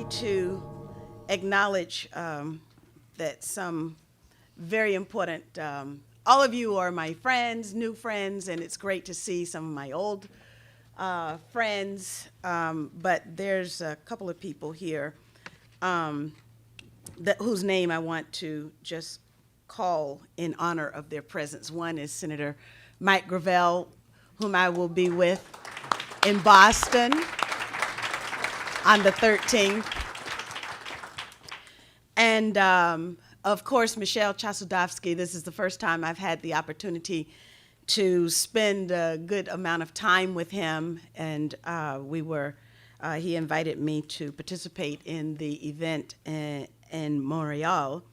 to acknowledge that some very important, all of you are my friends, new friends, and it's great to see some of my old friends, but there's a couple of people here whose name I want to just call in honor of their presence. One is Senator Mike Gravel, whom I will be with in Boston on the 13th. And of course, Michelle Chasudovsky. This is the first time I've had the opportunity to spend a good amount of time with him, and he invited me to participate in the event in Montreal.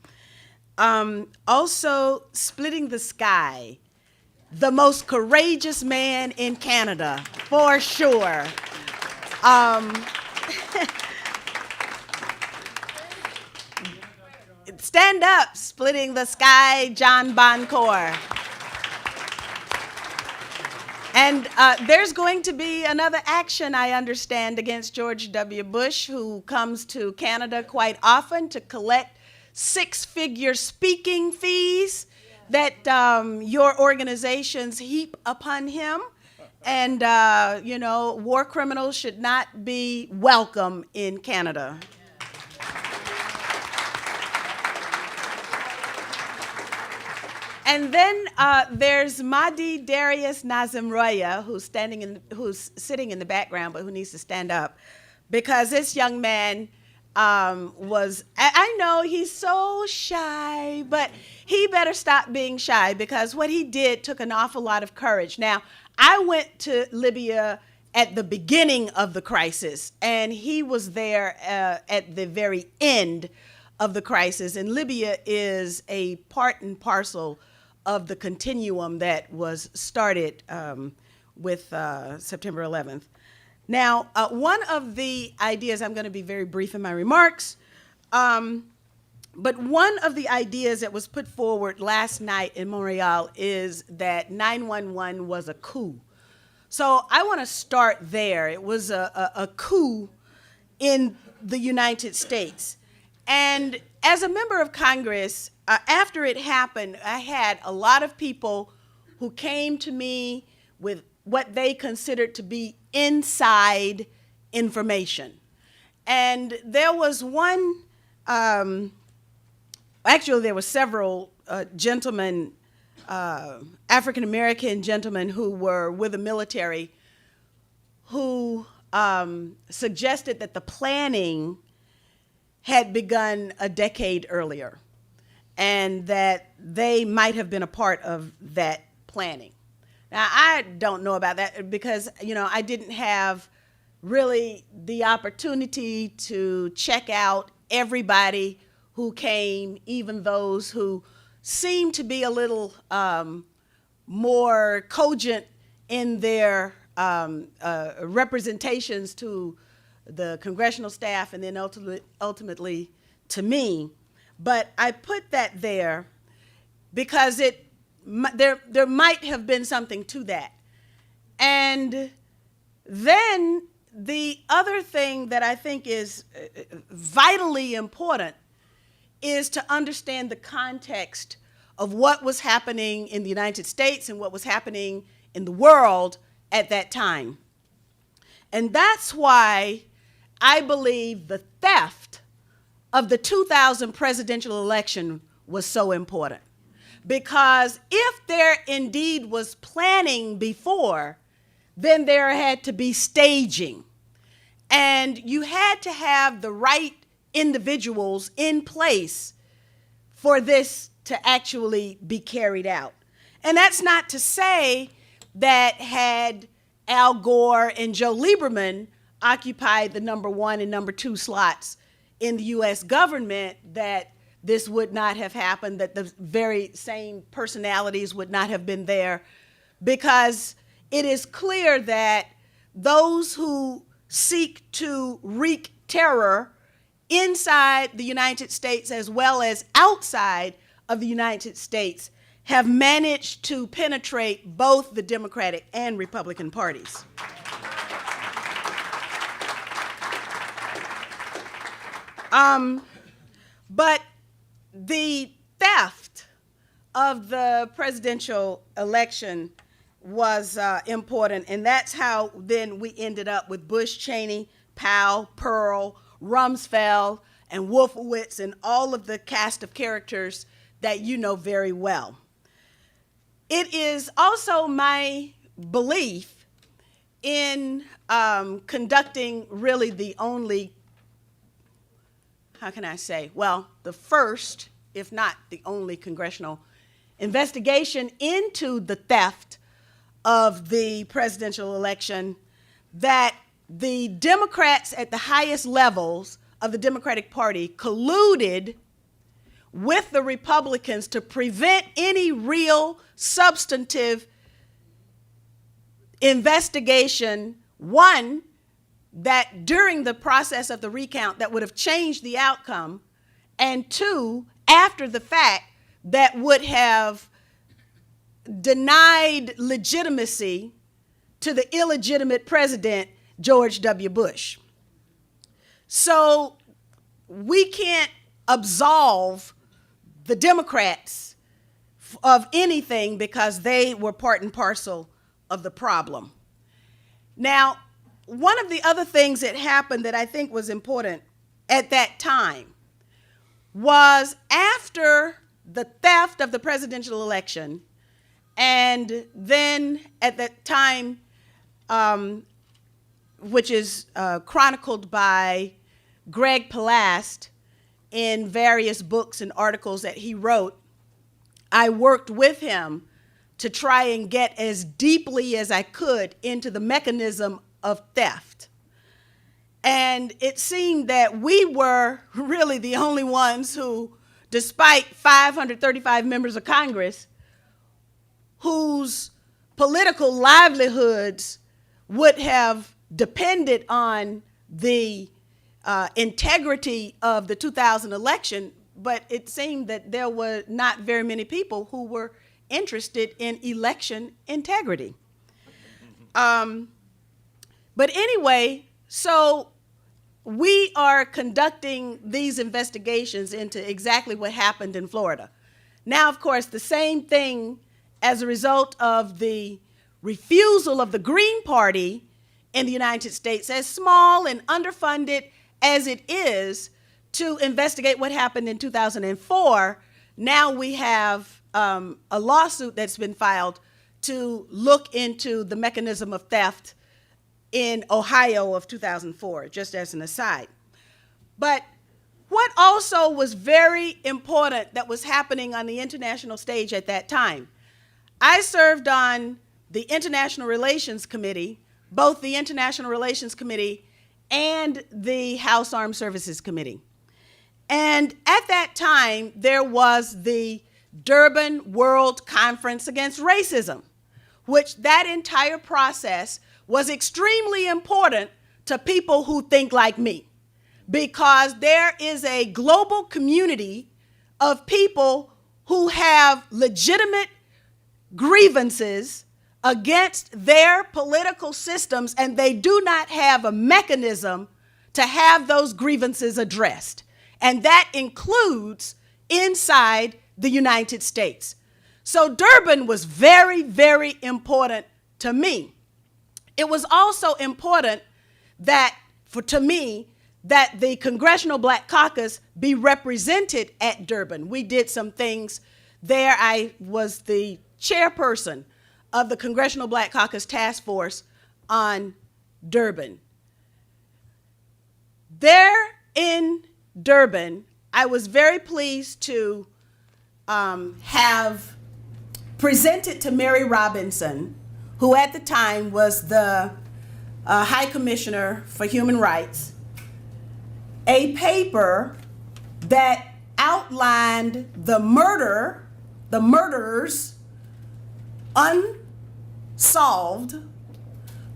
Also, Splitting the Sky, the most courageous man in Canada, for sure. Stand up, Splitting the Sky, John Boncourt. And there's going to be another action, I understand, against George W. Bush, who comes to Canada quite often to collect six-figure speaking fees that your organizations heap upon him. And, war criminals should not be welcome in Canada. And then there's Mahdi Darius Nazimroya, who's sitting in the background, but who needs to stand up, because this young man I know he's so shy, but he better stop being shy, because what he did took an awful lot of courage. Now, I went to Libya at the beginning of the crisis, and he was there at the very end of the crisis. And Libya is a part and parcel of the continuum that was started with September 11th. Now, one of the ideas, I'm going to be very brief in my remarks, but one of the ideas that was put forward last night in Montreal is that 911 was a coup. So I want to start there. It was a coup in the United States. And as a member of Congress, after it happened, I had a lot of people who came to me with what they considered to be inside information. And there was one, actually there were several gentlemen, African-American gentlemen who were with the military, who suggested that the planning had begun a decade earlier, and that they might have been a part of that planning. Now, I don't know about that, because, I didn't have really the opportunity to check out everybody who came, even those who seemed to be a little more cogent in their representations to the congressional staff, and then ultimately to me. But I put that there because there might have been something to that. And then the other thing that I think is vitally important is to understand the context of what was happening in the United States and what was happening in the world at that time. And that's why I believe the theft of the 2000 presidential election was so important. Because if there indeed was planning before, then there had to be staging. And you had to have the right individuals in place for this to actually be carried out. And that's not to say that had Al Gore and Joe Lieberman occupied the number 1 and number 2 slots in the U.S. government, that this would not have happened, that the very same personalities would not have been there, because it is clear that those who seek to wreak terror inside the United States as well as outside of the United States have managed to penetrate both the Democratic and Republican parties. But the theft of the presidential election was important, and that's how then we ended up with Bush, Cheney, Powell, Pearl, Rumsfeld, and Wolfowitz, and all of the cast of characters that you know very well. It is also my belief in conducting really the only, how can I say, well, the first, if not the only, congressional investigation into the theft of the presidential election, that the Democrats at the highest levels of the Democratic Party colluded with the Republicans to prevent any real substantive investigation, one, that during the process of the recount that would have changed the outcome, and two, after the fact, that would have denied legitimacy to the illegitimate president, George W. Bush. So we can't absolve the Democrats of anything because they were part and parcel of the problem. Now, one of the other things that happened that I think was important at that time was after the theft of the presidential election, and then at that time, which is chronicled by Greg Palast in various books and articles that he wrote, I worked with him to try and get as deeply as I could into the mechanism of theft. And it seemed that we were really the only ones who, despite 535 members of Congress, whose political livelihoods would have depended on the integrity of the 2000 election, but it seemed that there were not very many people who were interested in election integrity. But anyway, so we are conducting these investigations into exactly what happened in Florida. Now, of course, the same thing as a result of the refusal of the Green Party in the United States, as small and underfunded as it is, to investigate what happened in 2004, now we have a lawsuit that's been filed to look into the mechanism of theft in Ohio of 2004, just as an aside. But what also was very important that was happening on the international stage at that time, I served on the International Relations Committee, both the International Relations Committee and the House Armed Services Committee. And at that time, there was the Durban World Conference Against Racism, which that entire process was extremely important to people who think like me, because there is a global community of people who have legitimate grievances against their political systems, and they do not have a mechanism to have those grievances addressed. And that includes inside the United States. So Durban was very, very important to me. It was also important that, to me, that the Congressional Black Caucus be represented at Durban. We did some things there. I was the chairperson of the Congressional Black Caucus Task Force on Durban. There in Durban, I was very pleased to have presented to Mary Robinson, who at the time was the High Commissioner for Human Rights, a paper that outlined the murders unsolved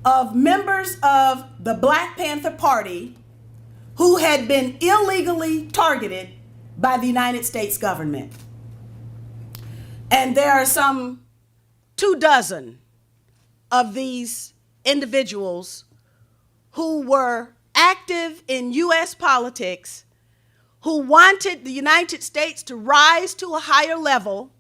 of members of the Black Panther Party who had been illegally targeted by the United States government. And there are some 24 of these individuals who were active in U.S. politics who wanted the United States to rise to a higher level,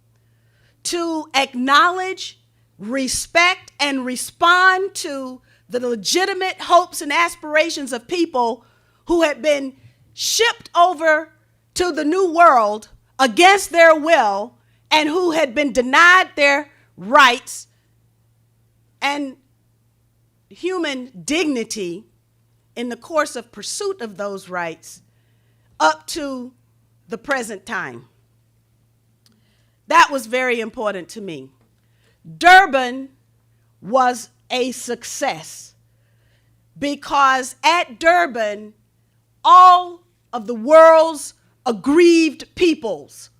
to acknowledge, respect, and respond to the legitimate hopes and aspirations of people who had been shipped over to the New World against their will and who had been denied their rights and human dignity in the course of pursuit of those rights up to the present time. That was very important to me. Durban was a success because at Durban, all of the world's aggrieved peoples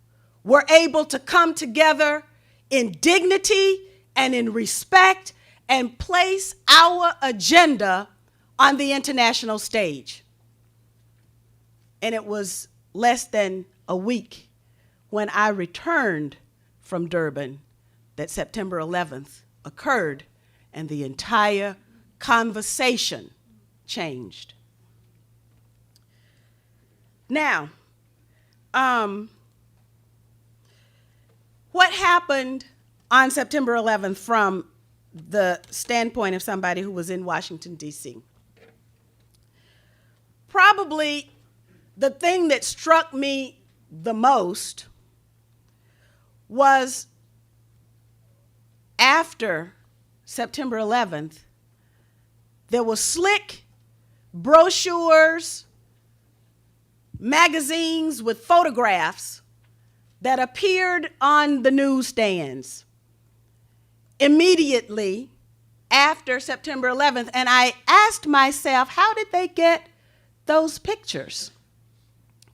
were able to come together in dignity and in respect and place our agenda on the international stage. And it was less than a week when I returned from Durban that September 11th occurred and the entire conversation changed. Now, what happened on September 11th from the standpoint of somebody who was in Washington, D.C.? Probably the thing that struck me the most was after September 11th, there were slick brochures, magazines with photographs that appeared on the newsstands immediately after September 11th. And I asked myself, how did they get those pictures?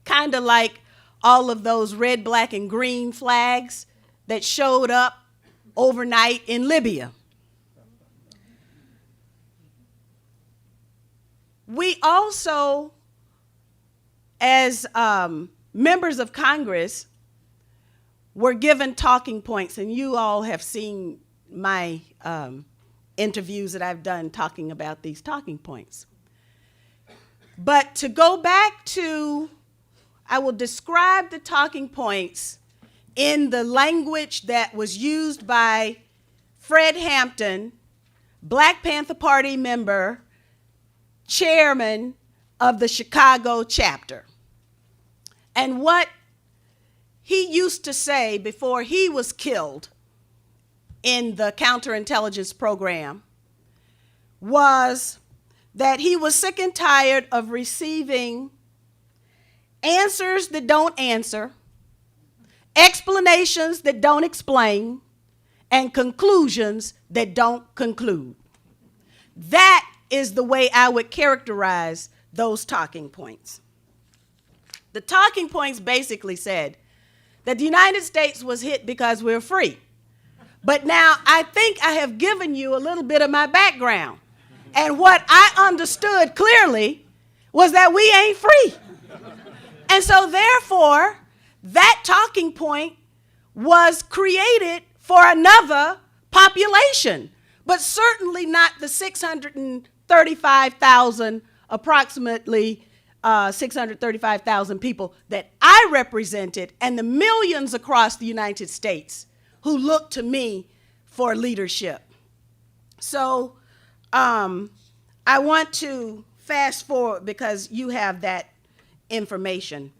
Kind of like all of those red, black, and green flags that showed up overnight in Libya. We also, as members of Congress, were given talking points, and you all have seen my interviews that I've done talking about these talking points. But to go back to, I will describe the talking points in the language that was used by Fred Hampton, Black Panther Party member, chairman of the Chicago chapter. And what he used to say before he was killed in the counterintelligence program was that he was sick and tired of receiving answers that don't answer, explanations that don't explain, and conclusions that don't conclude. That is the way I would characterize those talking points. The talking points basically said that the United States was hit because we're free. But now I think I have given you a little bit of my background. And what I understood clearly was that we ain't free. And so therefore, that talking point was created for another population, but certainly not the 635,000, approximately 635,000 people that I represented, and the millions across the United States who looked to me for leadership. So I want to fast forward because you have that information.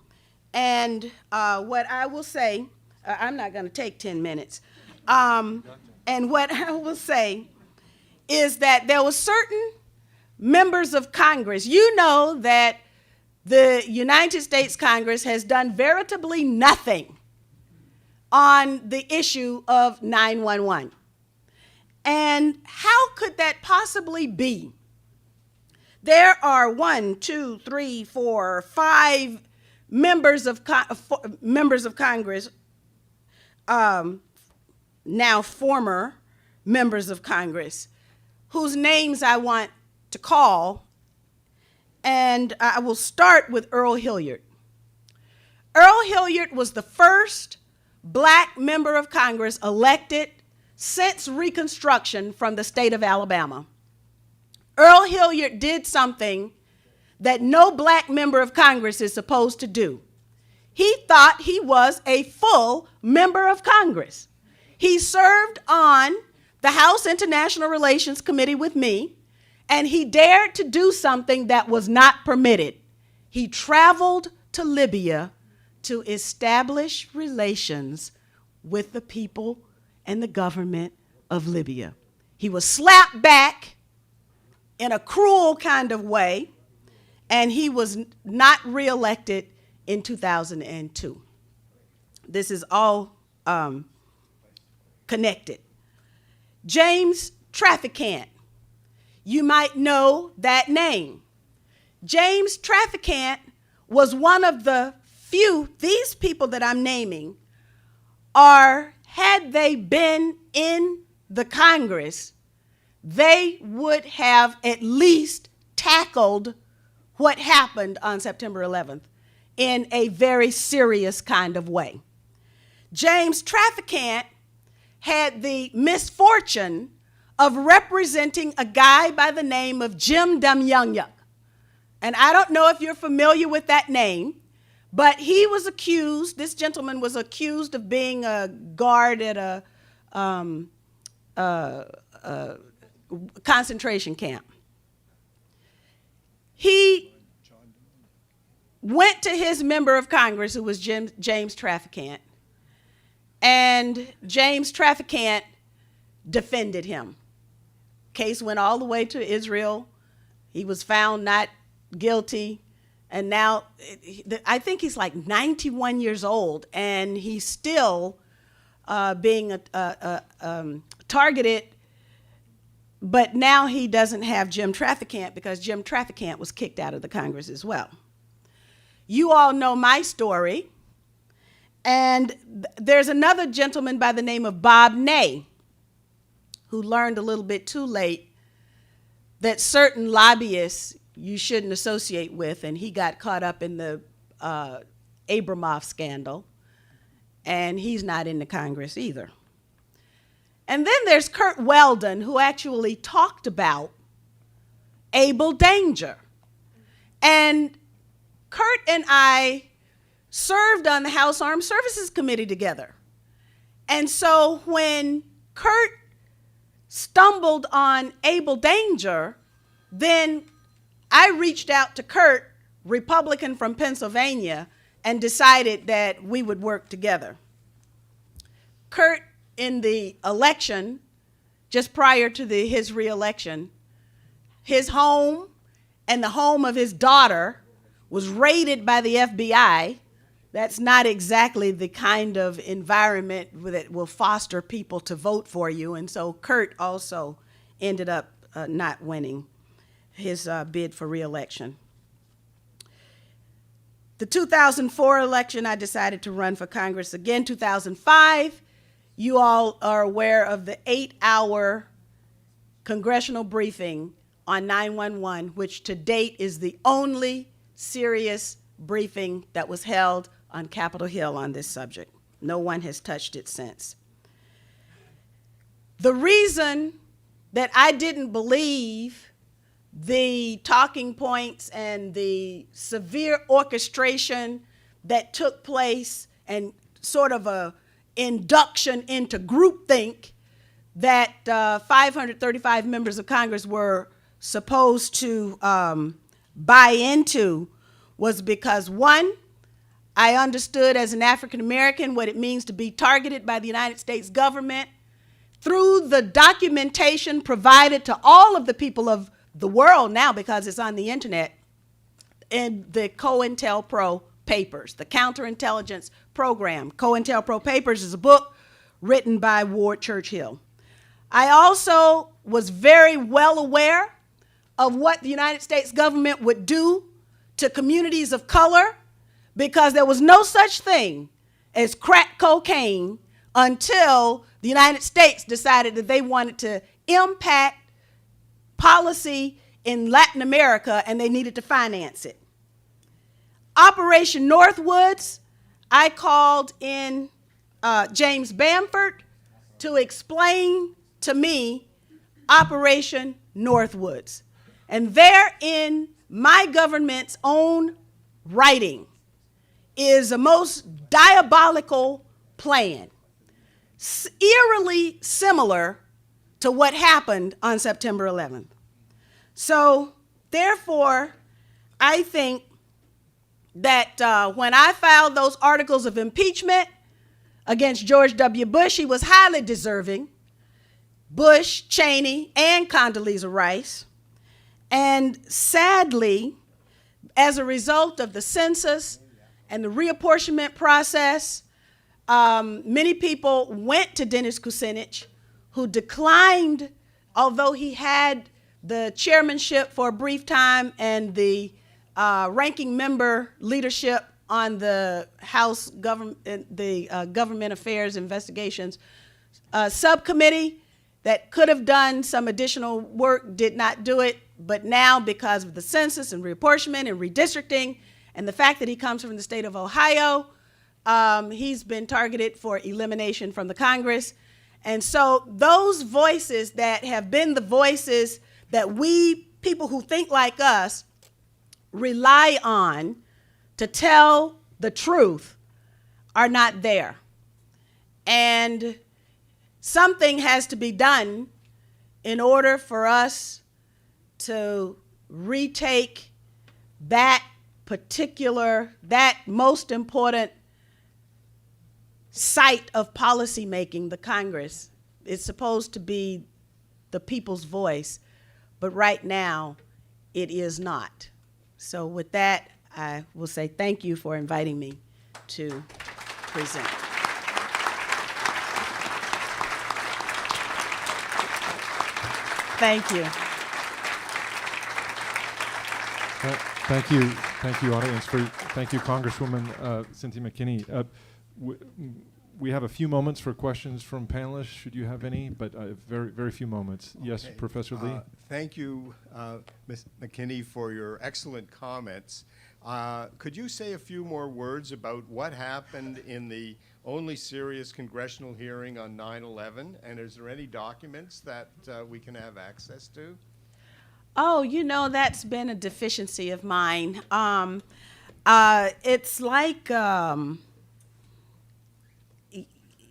And what I will say, I'm not going to take 10 minutes. And what I will say is that there were certain members of Congress. You know that the United States Congress has done veritably nothing on the issue of 911. And how could that possibly be? There are 1, 2, 3, 4, 5 members of Congress, now former members of Congress, whose names I want to call, and I will start with Earl Hilliard. Earl Hilliard was the first Black member of Congress elected since Reconstruction from the state of Alabama. Earl Hilliard did something that no Black member of Congress is supposed to do. he thought he was a full member of Congress. He served on the House International Relations Committee with me, and he dared to do something that was not permitted. He traveled to Libya to establish relations with the people and the government of Libya. He was slapped back in a cruel kind of way, and he was not reelected in 2002. This is all connected. James Traficant, you might know that name. James Traficant was one of the few, these people that I'm naming had they been in the Congress, they would have at least tackled what happened on September 11th in a very serious kind of way. James Traficant had the misfortune of representing a guy by the name of Jim Demjanjuk. And I don't know if you're familiar with that name, but he was accused, this gentleman was accused of being a guard at a concentration camp. He went to his member of Congress, who was James Traficant, and James Traficant defended him. Case went all the way to Israel. He was found not guilty, and now I think he's like 91 years old, and he's still being targeted, but now he doesn't have Jim Traficant because Jim Traficant was kicked out of the Congress as well. You all know my story, and there's another gentleman by the name of Bob Ney who learned a little bit too late that certain lobbyists you shouldn't associate with, and he got caught up in the Abramoff scandal, and he's not in the Congress either. And then there's Kurt Weldon, who actually talked about Abel Danger. And Kurt and I served on the House Armed Services Committee together. And so when Kurt stumbled on Abel Danger, then I reached out to Kurt, Republican from Pennsylvania, and decided that we would work together. Kurt, in the election, just prior to his reelection, his home and the home of his daughter was raided by the FBI. That's not exactly the kind of environment that will foster people to vote for you. And so Kurt also ended up not winning his bid for reelection. The 2004 election, I decided to run for Congress again. 2005, you all are aware of the 8-hour congressional briefing on 911, which to date is the only serious briefing that was held on Capitol Hill on this subject. No one has touched it since. The reason that I didn't believe the talking points and the severe orchestration that took place and sort of a induction into groupthink that 535 members of Congress were supposed to buy into was because, one, I understood as an African American what it means to be targeted by the United States government through the documentation provided to all of the people of the world now, because it's on the internet, in the COINTELPRO papers, the counterintelligence program. COINTELPRO papers is a book written by Ward Churchill. I also was very well aware of what the United States government would do to communities of color, because there was no such thing as crack cocaine until the United States decided that they wanted to impact policy in Latin America and they needed to finance it. Operation Northwoods, I called in James Bamford to explain to me Operation Northwoods. And there in my government's own writing is a most diabolical plan, eerily similar to what happened on September 11th. So, therefore, I think that when I filed those articles of impeachment against George W. Bush, he was highly deserving, Bush, Cheney, and Condoleezza Rice. And sadly, as a result of the census and the reapportionment process, many people went to Dennis Kucinich, who declined, although he had the chairmanship for a brief time and the ranking member leadership on the House Government Affairs Investigations subcommittee that could have done some additional work, did not do it. But now, because of the census and reapportionment and redistricting, and the fact that he comes from the state of Ohio, he's been targeted for elimination from the Congress. And so those voices that have been the voices that we, people who think like us, rely on to tell the truth are not there. And something has to be done in order for us to retake that most important site of policymaking, the Congress. It's supposed to be the people's voice, but right now it is not. So with that, I will say thank you for inviting me to present. Thank you. Thank you, audience. Thank you, Congresswoman Cynthia McKinney. We have a few moments for questions from panelists, should you have any, but very, very few moments. Yes, okay. Professor Lee? Thank you, Ms. McKinney, for your excellent comments. Could you say a few more words about what happened in the only serious congressional hearing on 9/11, and is there any documents that we can have access to? Oh, you know, that's been a deficiency of mine. It's like,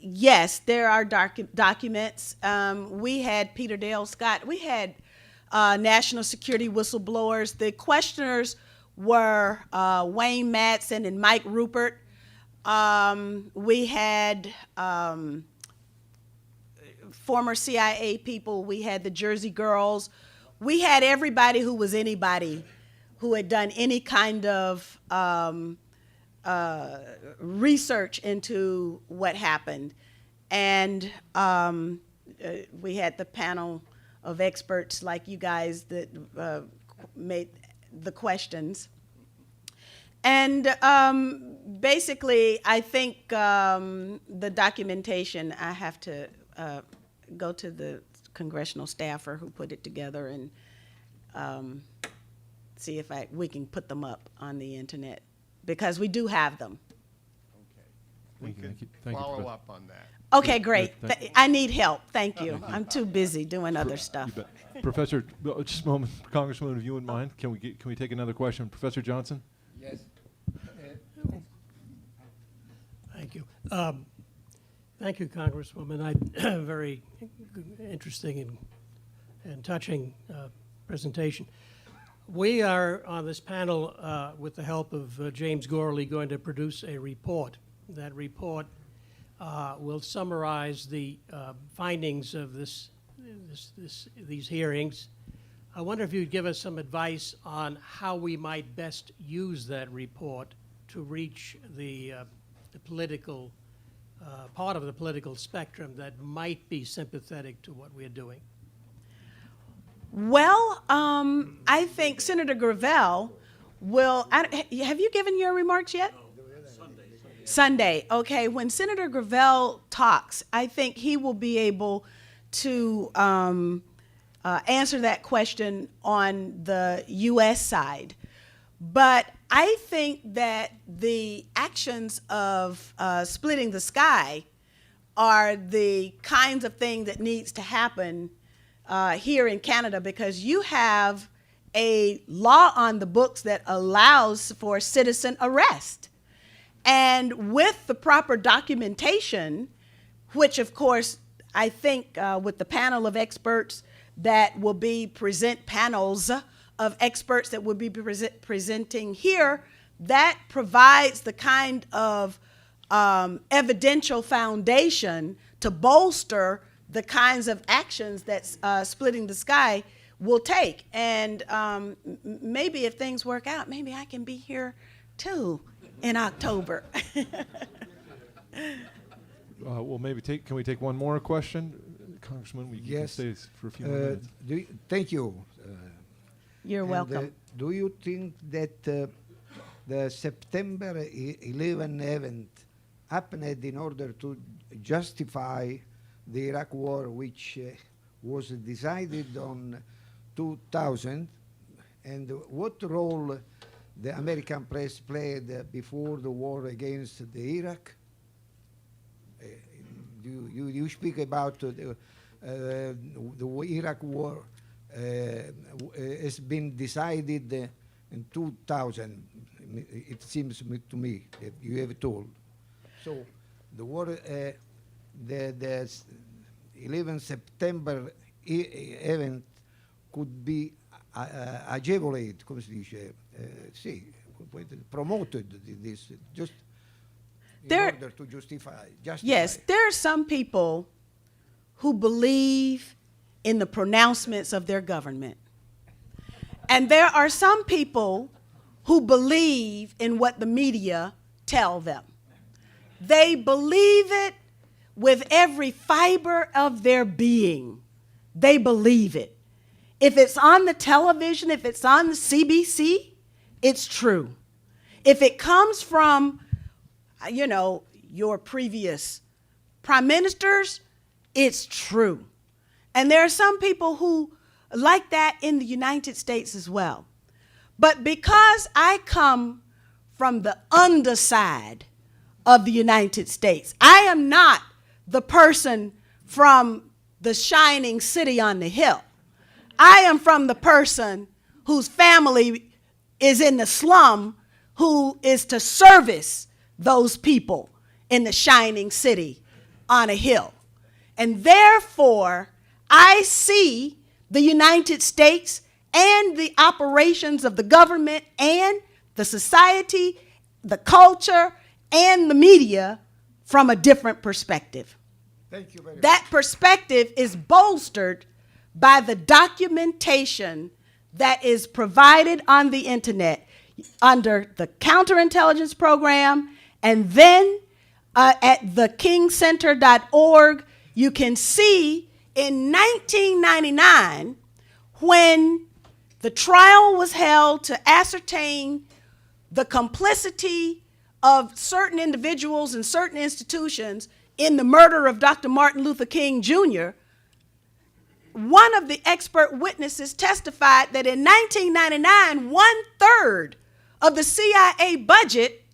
yes, there are documents. We had Peter Dale Scott. We had national security whistleblowers. The questioners were Wayne Madsen and Mike Rupert. We had former CIA people. We had the Jersey Girls. We had everybody who was anybody who had done any kind of research into what happened. And we had the panel of experts like you guys that made the questions. And basically, I think the documentation, I have to go to the congressional staffer who put it together and see if we can put them up on the internet, because we do have them. Okay. We could follow up on that. Okay, great. I need help. Thank you. I'm too busy doing other stuff. Professor, just a moment, Congresswoman, if you wouldn't mind, can we take another question? Professor Johnson? Yes. Thank you. Thank you, Congresswoman. Very interesting and touching presentation. We are on this panel with the help of James Gorley going to produce a report. That report will summarize the findings of these hearings. I wonder if you'd give us some advice on how we might best use that report to reach the political part of the political spectrum that might be sympathetic to what we're doing. Well, I think Senator Gravel will, have you given your remarks yet? No. Sunday. Okay, when Senator Gravel talks, I think he will be able to answer that question on the U.S. side. But I think that the actions of splitting the sky are the kinds of thing that needs to happen here in Canada, because you have a law on the books that allows for citizen arrest. And with the proper documentation, which of course I think with the panel of experts that will be panels of experts that will be presenting here, that provides the kind of evidential foundation to bolster the kinds of actions that Splitting the Sky will take. And maybe if things work out, maybe I can be here too in October. Well, maybe can we take one more question? Congressman, you can stay for a few more minutes. Thank you. You're welcome. Do you think that the September 11 event happened in order to justify the Iraq War, which was decided on 2000, and what role the American press played before the war against the Iraq? You speak about the Iraq War has been decided in 2000. It seems to me that you have told. So the war, the 11 September event could be agevolated, come si dice, sì, promoted this just in order to justify. Yes, there are some people who believe in the pronouncements of their government. And there are some people who believe in what the media tell them. They believe it with every fiber of their being. They believe it. If it's on the television, if it's on the CBC, it's true. If it comes from, you know, your previous prime ministers, it's true. And there are some people who like that in the United States as well. But because I come from the underside of the United States, I am not the person from the shining city on the hill. I am from the person whose family is in the slum, who is to service those people in the shining city on a hill. And therefore, I see the United States and the operations of the government and the society, the culture, and the media from a different perspective. Thank you very much. That perspective is bolstered by the documentation that is provided on the internet under the counterintelligence program, and then at thekingcenter.org, you can see in 1999, when the trial was held to ascertain the complicity of certain individuals and certain institutions in the murder of Dr. Martin Luther King Jr., one of the expert witnesses testified that in 1999, 1/3 of the CIA budget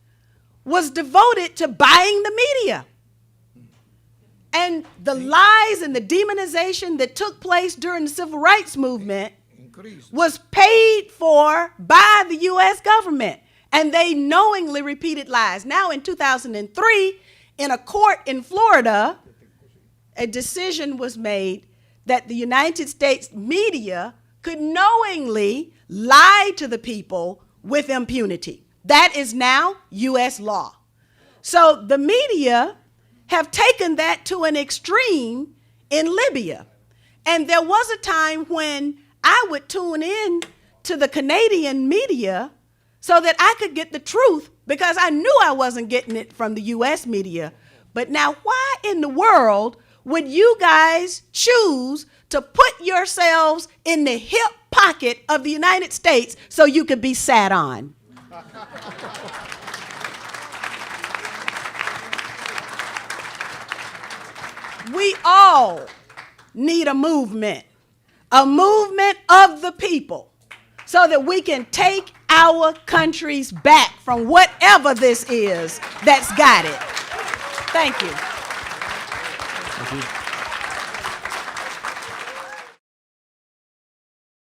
was devoted to buying the media. And the lies and the demonization that took place during the civil rights movement was paid for by the U.S. government. And they knowingly repeated lies. Now in 2003, in a court in Florida, a decision was made that the United States media could knowingly lie to the people with impunity. That is now U.S. law. So the media have taken that to an extreme in Libya. And there was a time when I would tune in to the Canadian media so that I could get the truth, because I knew I wasn't getting it from the U.S. media. But now, why in the world would you guys choose to put yourselves in the hip pocket of the United States so you could be sat on? We all need a movement of the people, so that we can take our countries back from whatever this is that's got it. Thank you. Thank you.